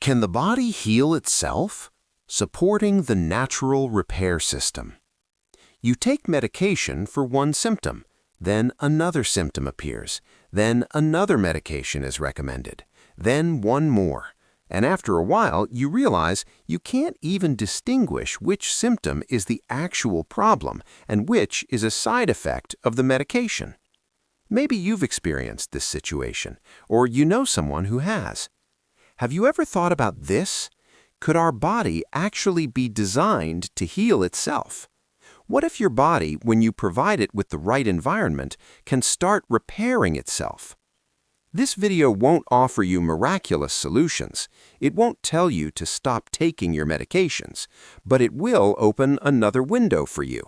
Can the body heal itself? Supporting the natural repair system. You take medication for one symptom, then another symptom appears, then another medication is recommended, then one more. And after a while, you realize you can't even distinguish which symptom is the actual problem and which is a side effect of the medication. Maybe you've experienced this situation, or you know someone who has. Have you ever thought about this? Could our body actually be designed to heal itself? What if your body, when you provide it with the right environment, can start repairing itself? This video won't offer you miraculous solutions. It won't tell you to stop taking your medications, but it will open another window for you.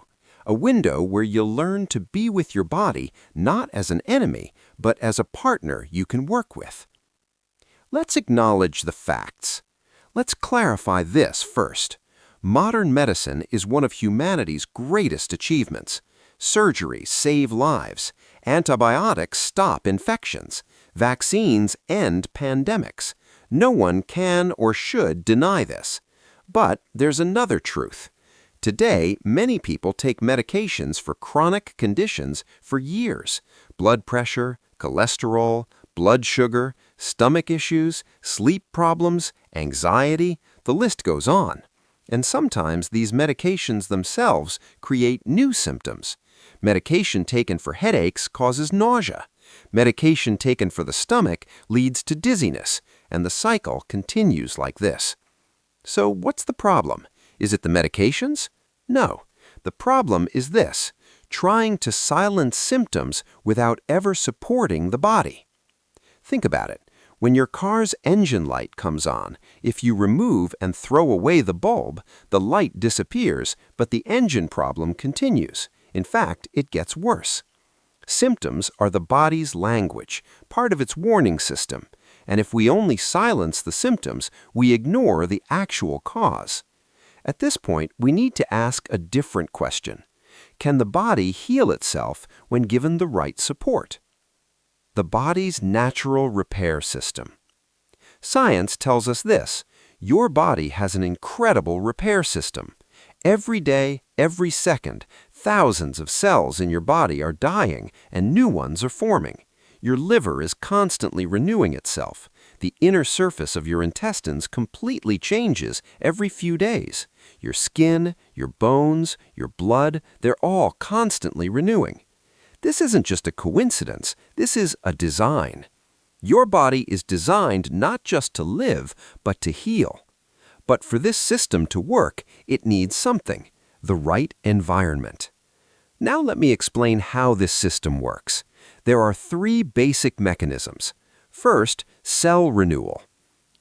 A window where you'll learn to be with your body not as an enemy, but as a partner you can work with. Let's acknowledge the facts. Let's clarify this first. Modern medicine is one of humanity's greatest achievements. Surgeries save lives. Antibiotics stop infections. Vaccines end pandemics. No one can or should deny this. But there's another truth. Today, many people take medications for chronic conditions for years. Blood pressure, cholesterol, blood sugar, stomach issues, sleep problems, anxiety, the list goes on. And sometimes these medications themselves create new symptoms. Medication taken for headaches causes nausea. Medication taken for the stomach leads to dizziness, and the cycle continues like this. So what's the problem? Is it the medications? No. The problem is this: trying to silence symptoms without ever supporting the body. Think about it. When your car's engine light comes on, if you remove and throw away the bulb, the light disappears, but the engine problem continues. In fact, it gets worse. Symptoms are the body's language, part of its warning system. And if we only silence the symptoms, we ignore the actual cause. At this point, we need to ask a different question. Can the body heal itself when given the right support? The body's natural repair system. Science tells us this: your body has an incredible repair system. Every day, every second, thousands of cells in your body are dying and new ones are forming. Your liver is constantly renewing itself. The inner surface of your intestines completely changes every few days. Your skin, your bones, your blood, they're all constantly renewing. This isn't just a coincidence, this is a design. Your body is designed not just to live, but to heal. But for this system to work, it needs something: the right environment. Now let me explain how this system works. There are three basic mechanisms. First, cell renewal.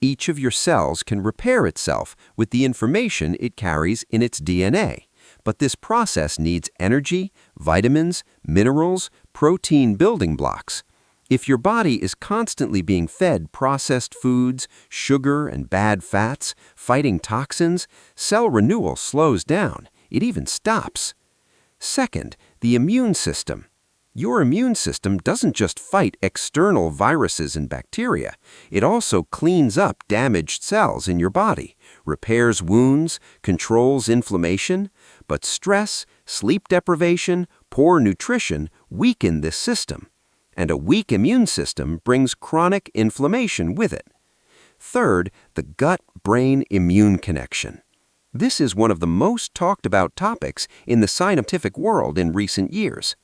Each of your cells can repair itself with the information it carries in its DNA. But this process needs energy, vitamins, minerals, protein building blocks. If your body is constantly being fed processed foods, sugar, and bad fats, fighting toxins, cell renewal slows down. It even stops. Second, the immune system. Your immune system doesn't just fight external viruses and bacteria. It also cleans up damaged cells in your body, repairs wounds, controls inflammation. But stress, sleep deprivation, poor nutrition weaken this system. And a weak immune system brings chronic inflammation with it. Third, the gut-brain immune connection. This is one of the most talked about topics in the scientific world in recent years.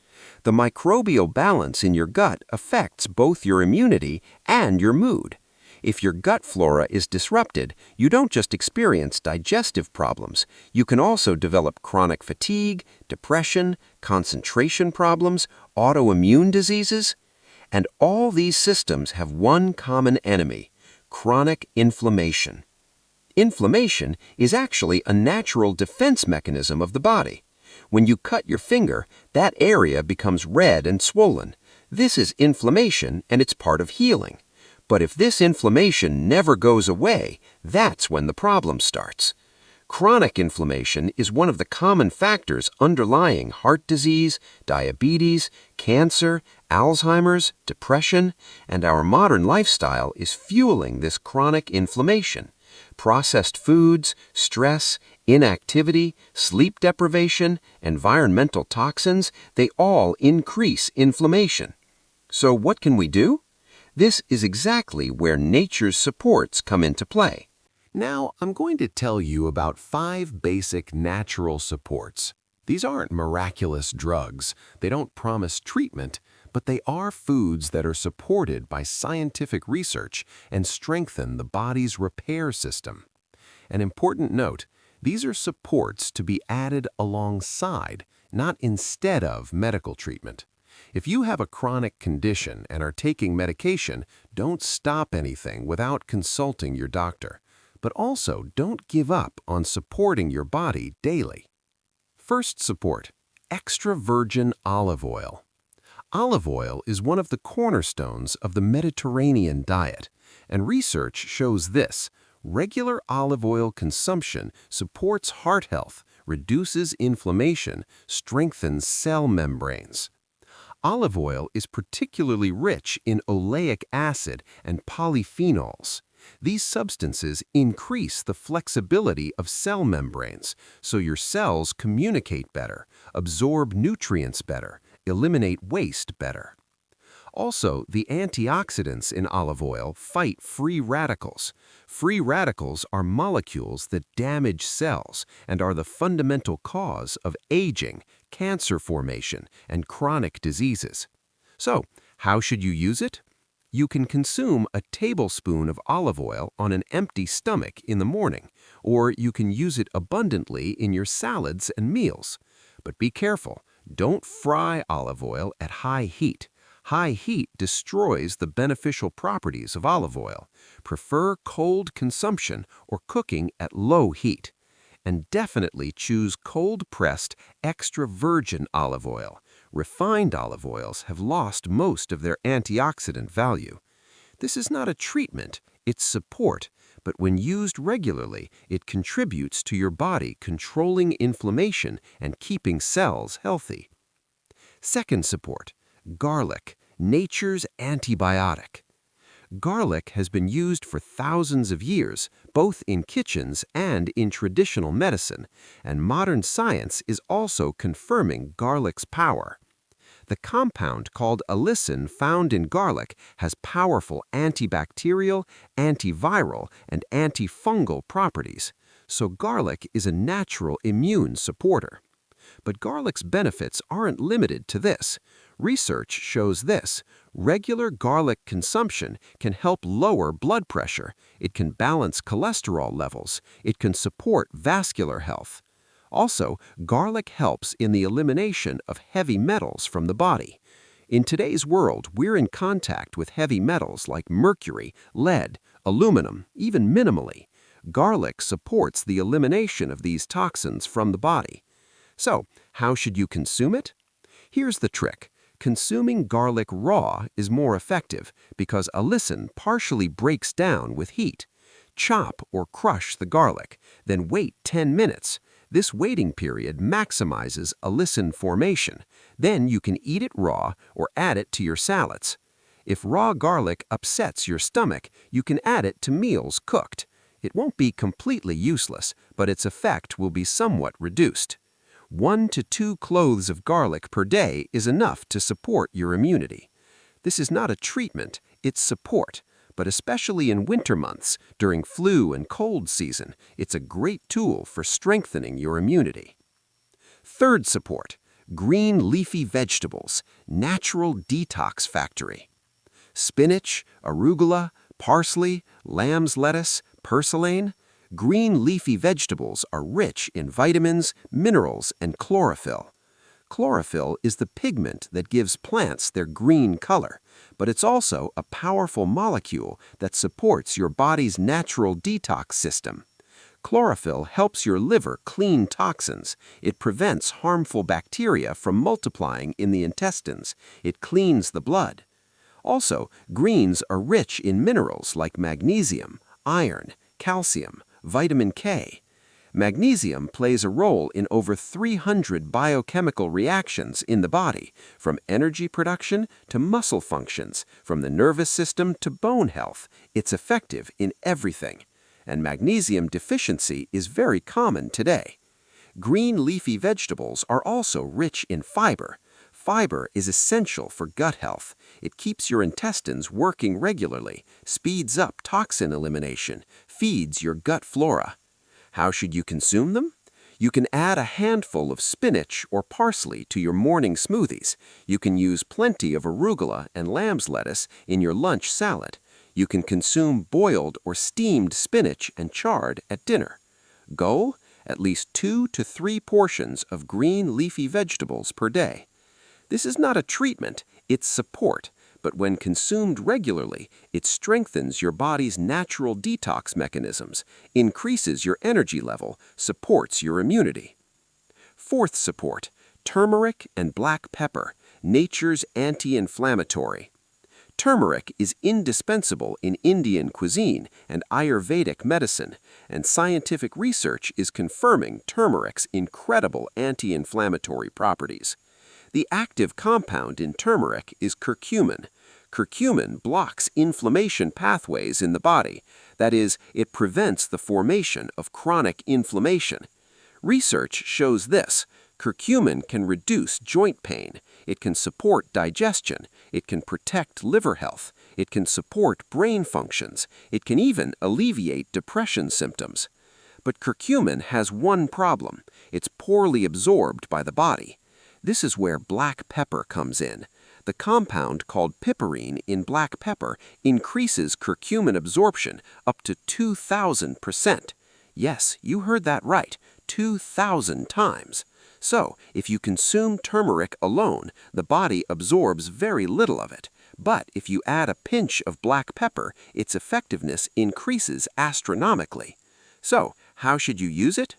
The microbial balance in your gut affects both your immunity and your mood. If your gut flora is disrupted, you don't just experience digestive problems. You can also develop chronic fatigue, depression, concentration problems, autoimmune diseases. And all these systems have one common enemy: chronic inflammation. Inflammation is actually a natural defense mechanism of the body. When you cut your finger, that area becomes red and swollen. This is inflammation, and it's part of healing. But if this inflammation never goes away, that's when the problem starts. Chronic inflammation is one of the common factors underlying heart disease, diabetes, cancer, Alzheimer's, depression, and our modern lifestyle is fueling this chronic inflammation. Processed foods, stress, inactivity, sleep deprivation, environmental toxins, they all increase inflammation. So what can we do? This is exactly where nature's supports come into play. Now, I'm going to tell you about 5 basic natural supports. These aren't miraculous drugs. They don't promise treatment, but they are foods that are supported by scientific research and strengthen the body's repair system. An important note, these are supports to be added alongside, not instead of medical treatment. If you have a chronic condition and are taking medication, don't stop anything without consulting your doctor. But also don't give up on supporting your body daily. First support, extra virgin olive oil. Olive oil is one of the cornerstones of the Mediterranean diet, and research shows this. Regular olive oil consumption supports heart health, reduces inflammation, strengthens cell membranes. Olive oil is particularly rich in oleic acid and polyphenols. These substances increase the flexibility of cell membranes, so your cells communicate better, absorb nutrients better, eliminate waste better. Also, the antioxidants in olive oil fight free radicals. Free radicals are molecules that damage cells and are the fundamental cause of aging, cancer formation, and chronic diseases. So, how should you use it? You can consume a tablespoon of olive oil on an empty stomach in the morning, or you can use it abundantly in your salads and meals. But be careful, don't fry olive oil at high heat. High heat destroys the beneficial properties of olive oil. Prefer cold consumption or cooking at low heat. And definitely choose cold-pressed extra virgin olive oil. Refined olive oils have lost most of their antioxidant value. This is not a treatment, it's support, but when used regularly, it contributes to your body controlling inflammation and keeping cells healthy. Second support, garlic, nature's antibiotic. Garlic has been used for thousands of years, both in kitchens and in traditional medicine, and modern science is also confirming garlic's power. The compound called allicin found in garlic has powerful antibacterial, antiviral, and antifungal properties, so garlic is a natural immune supporter. But garlic's benefits aren't limited to this. Research shows this. Regular garlic consumption can help lower blood pressure. It can balance cholesterol levels. It can support vascular health. Also, garlic helps in the elimination of heavy metals from the body. In today's world, we're in contact with heavy metals like mercury, lead, aluminum, even minimally. Garlic supports the elimination of these toxins from the body. So, how should you consume it? Here's the trick. Consuming garlic raw is more effective because allicin partially breaks down with heat. Chop or crush the garlic, then wait 10 minutes. This waiting period maximizes allicin formation. Then you can eat it raw or add it to your salads. If raw garlic upsets your stomach, you can add it to meals cooked. It won't be completely useless, but its effect will be somewhat reduced. 1 to 2 cloves of garlic per day is enough to support your immunity. This is not a treatment, it's support. But especially in winter months, during flu and cold season, it's a great tool for strengthening your immunity. Third support, green leafy vegetables, natural detox factory. Spinach, arugula, parsley, lamb's lettuce, purslane. Green leafy vegetables are rich in vitamins, minerals, and chlorophyll. Chlorophyll is the pigment that gives plants their green color, but it's also a powerful molecule that supports your body's natural detox system. Chlorophyll helps your liver clean toxins. It prevents harmful bacteria from multiplying in the intestines. It cleans the blood. Also, greens are rich in minerals like magnesium, iron, calcium, vitamin K. Magnesium plays a role in over 300 biochemical reactions in the body, from energy production to muscle functions, from the nervous system to bone health. It's effective in everything. and magnesium deficiency is very common today. Green leafy vegetables are also rich in fiber. Fiber is essential for gut health. It keeps your intestines working regularly, speeds up toxin elimination, feeds your gut flora. How should you consume them? You can add a handful of spinach or parsley to your morning smoothies. You can use plenty of arugula and lamb's lettuce in your lunch salad. You can consume boiled or steamed spinach and chard at dinner. Goal: at least 2 to 3 portions of green leafy vegetables per day. This is not a treatment, it's support, but when consumed regularly, it strengthens your body's natural detox mechanisms, increases your energy level, supports your immunity. Fourth support: turmeric and black pepper, nature's anti-inflammatory. Turmeric is indispensable in Indian cuisine and Ayurvedic medicine, and scientific research is confirming turmeric's incredible anti-inflammatory properties. The active compound in turmeric is curcumin. Curcumin blocks inflammation pathways in the body. That is, it prevents the formation of chronic inflammation. Research shows this. Curcumin can reduce joint pain. It can support digestion. It can protect liver health. It can support brain functions. It can even alleviate depression symptoms. But curcumin has one problem. It's poorly absorbed by the body. This is where black pepper comes in. The compound called piperine in black pepper increases curcumin absorption up to 2,000%. Yes, you heard that right, 2,000 times. So, if you consume turmeric alone, the body absorbs very little of it. But if you add a pinch of black pepper, its effectiveness increases astronomically. So, how should you use it?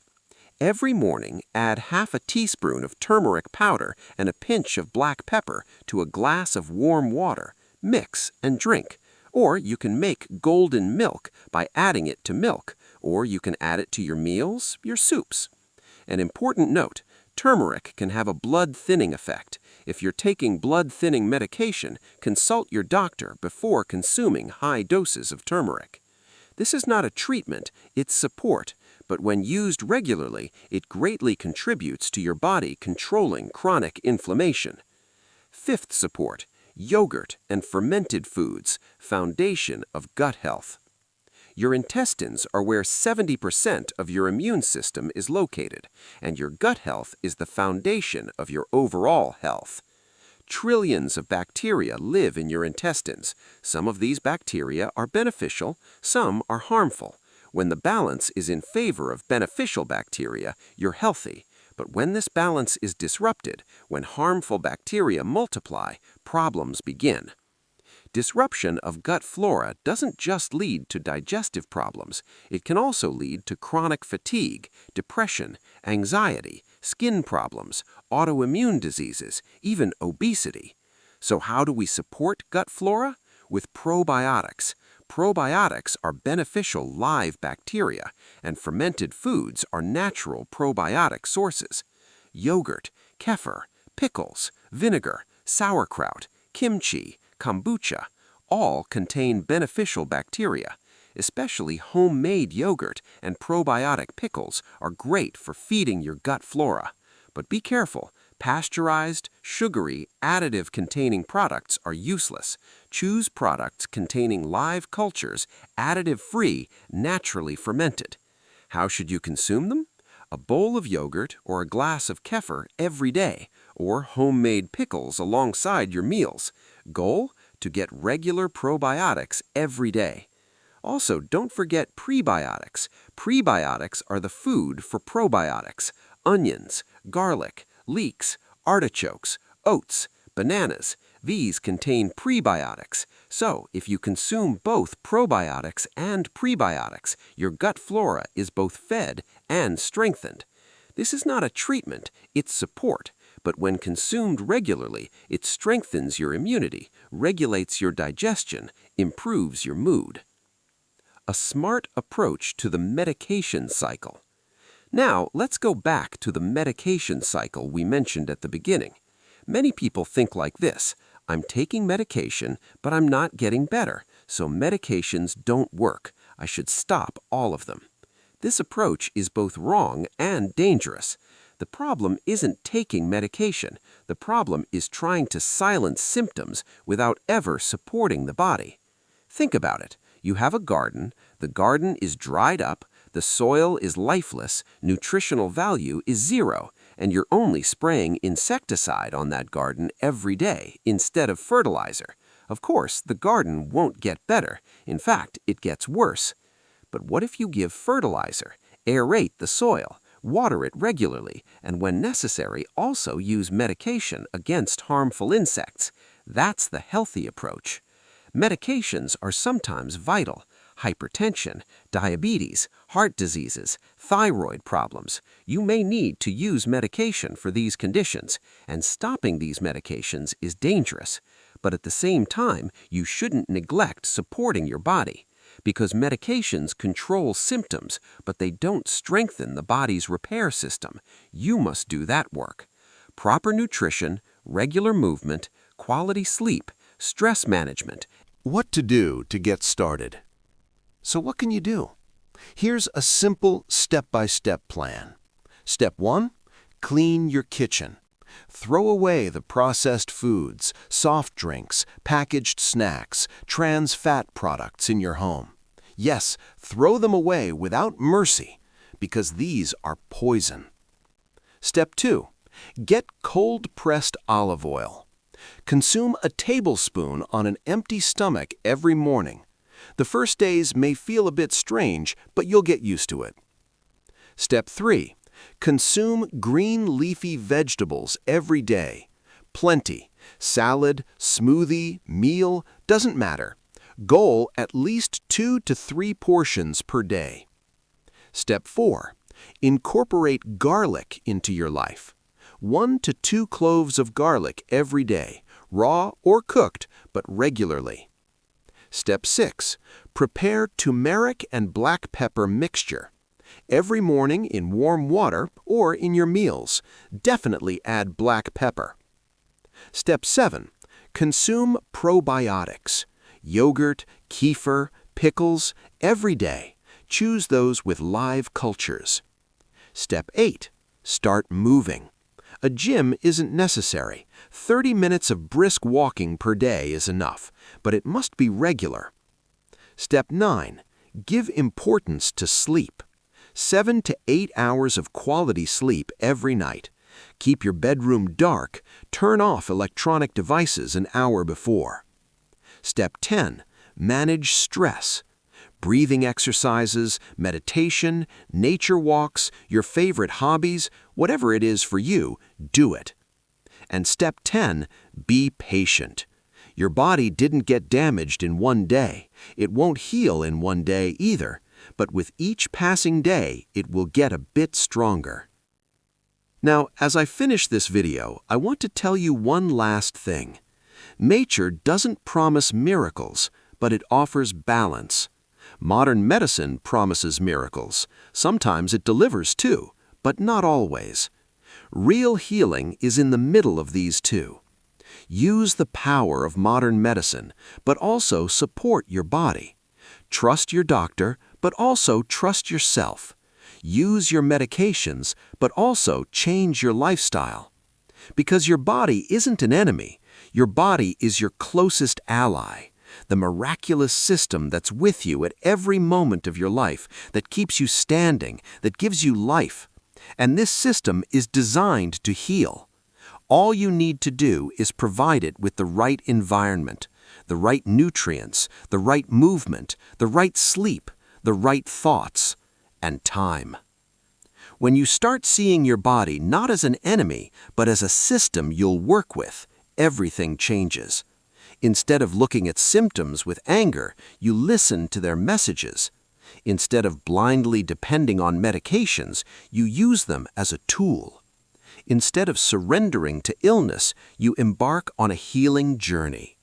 Every morning, add half a teaspoon of turmeric powder and a pinch of black pepper to a glass of warm water. Mix and drink. Or you can make golden milk by adding it to milk, or you can add it to your meals, your soups. An important note: turmeric can have a blood-thinning effect. If you're taking blood-thinning medication, consult your doctor before consuming high doses of turmeric. This is not a treatment, it's support, but when used regularly, it greatly contributes to your body controlling chronic inflammation. Fifth support: yogurt and fermented foods, foundation of gut health. Your intestines are where 70% of your immune system is located, and your gut health is the foundation of your overall health. Trillions of bacteria live in your intestines. Some of these bacteria are beneficial, some are harmful. When the balance is in favor of beneficial bacteria, you're healthy. But when this balance is disrupted, when harmful bacteria multiply, problems begin. Disruption of gut flora doesn't just lead to digestive problems. It can also lead to chronic fatigue, depression, anxiety, skin problems, autoimmune diseases, even obesity. So how do we support gut flora? With probiotics. Probiotics are beneficial live bacteria, and fermented foods are natural probiotic sources. Yogurt, kefir, pickles, vinegar, sauerkraut, kimchi, kombucha, all contain beneficial bacteria. Especially homemade yogurt and probiotic pickles are great for feeding your gut flora. But be careful. Pasteurized, sugary, additive-containing products are useless. Choose products containing live cultures, additive-free, naturally fermented. How should you consume them? A bowl of yogurt or a glass of kefir every day, or homemade pickles alongside your meals. Goal: to get regular probiotics every day. Also, don't forget prebiotics. Prebiotics are the food for probiotics. Onions, garlic, leeks, artichokes, oats, bananas. These contain prebiotics. So, if you consume both probiotics and prebiotics, your gut flora is both fed and strengthened. This is not a treatment, it's support. But when consumed regularly, it strengthens your immunity, regulates your digestion, improves your mood. A smart approach to the medication cycle. Now, let's go back to the medication cycle we mentioned at the beginning. Many people think like this: I'm taking medication, but I'm not getting better, so medications don't work. I should stop all of them. This approach is both wrong and dangerous. The problem isn't taking medication. The problem is trying to silence symptoms without ever supporting the body. Think about it. You have a garden. The garden is dried up. The soil is lifeless. Nutritional value is zero. And you're only spraying insecticide on that garden every day instead of fertilizer. Of course, the garden won't get better. In fact, it gets worse. But what if you give fertilizer, aerate the soil, water it regularly, and when necessary, also use medication against harmful insects? That's the healthy approach. Medications are sometimes vital. Hypertension, diabetes, heart diseases, thyroid problems. You may need to use medication for these conditions, and stopping these medications is dangerous. But at the same time, you shouldn't neglect supporting your body, because medications control symptoms, but they don't strengthen the body's repair system. You must do that work. Proper nutrition, regular movement, quality sleep, stress management. What to do to get started? So what can you do? Here's a simple step-by-step plan. Step 1. Clean your kitchen. Throw away the processed foods, soft drinks, packaged snacks, trans fat products in your home. Yes, throw them away without mercy, because these are poison. Step 2. Get cold-pressed olive oil. Consume a tablespoon on an empty stomach every morning. The first days may feel a bit strange, but you'll get used to it. Step 3. Consume green leafy vegetables every day. Plenty. Salad, smoothie, meal, doesn't matter. Goal at least 2 to 3 portions per day. Step 4. Incorporate garlic into your life. 1 to 2 cloves of garlic every day, raw or cooked, but regularly. Step 6. Prepare turmeric and black pepper mixture. Every morning in warm water or in your meals. Definitely add black pepper. Step 7. Consume probiotics. Yogurt, kefir, pickles, every day. Choose those with live cultures. Step 8. Start moving. A gym isn't necessary. 30 minutes of brisk walking per day is enough, but it must be regular. Step 9. Give importance to sleep. 7 to 8 hours of quality sleep every night. Keep your bedroom dark. Turn off electronic devices an hour before. Step 10. Manage stress. Breathing exercises, meditation, nature walks, your favorite hobbies, whatever it is for you, do it. And step 10, be patient. Your body didn't get damaged in one day. It won't heal in one day either, but with each passing day, it will get a bit stronger. Now, as I finish this video, I want to tell you one last thing. Nature doesn't promise miracles, but it offers balance. Modern medicine promises miracles. Sometimes it delivers too, but not always. Real healing is in the middle of these two. Use the power of modern medicine, but also support your body. Trust your doctor, but also trust yourself. Use your medications, but also change your lifestyle. Because your body isn't an enemy. Your body is your closest ally. The miraculous system that's with you at every moment of your life, that keeps you standing, that gives you life. And this system is designed to heal. All you need to do is provide it with the right environment, the right nutrients, the right movement, the right sleep, the right thoughts, and time. When you start seeing your body not as an enemy, but as a system you'll work with, everything changes. Instead of looking at symptoms with anger, you listen to their messages. Instead of blindly depending on medications, you use them as a tool. Instead of surrendering to illness, you embark on a healing journey.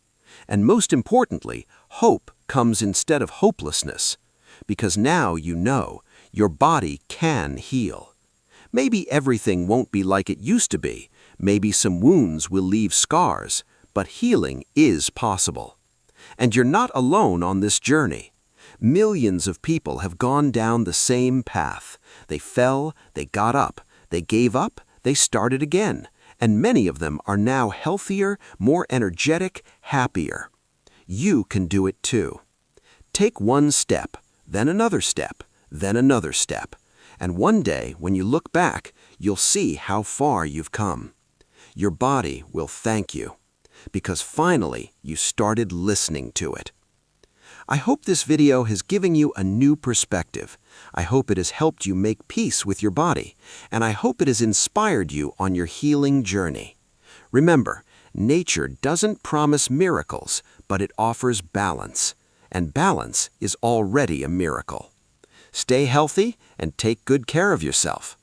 And most importantly, hope comes instead of hopelessness. Because now you know your body can heal. Maybe everything won't be like it used to be. Maybe some wounds will leave scars. But healing is possible. And you're not alone on this journey. Millions of people have gone down the same path. They fell, they got up, they gave up, they started again, and many of them are now healthier, more energetic, happier. You can do it too. Take one step, then another step, then another step, and one day when you look back, you'll see how far you've come. Your body will thank you, because finally you started listening to it. I hope this video has given you a new perspective. I hope it has helped you make peace with your body, and I hope it has inspired you on your healing journey. Remember, nature doesn't promise miracles, but it offers balance, and balance is already a miracle. Stay healthy and take good care of yourself.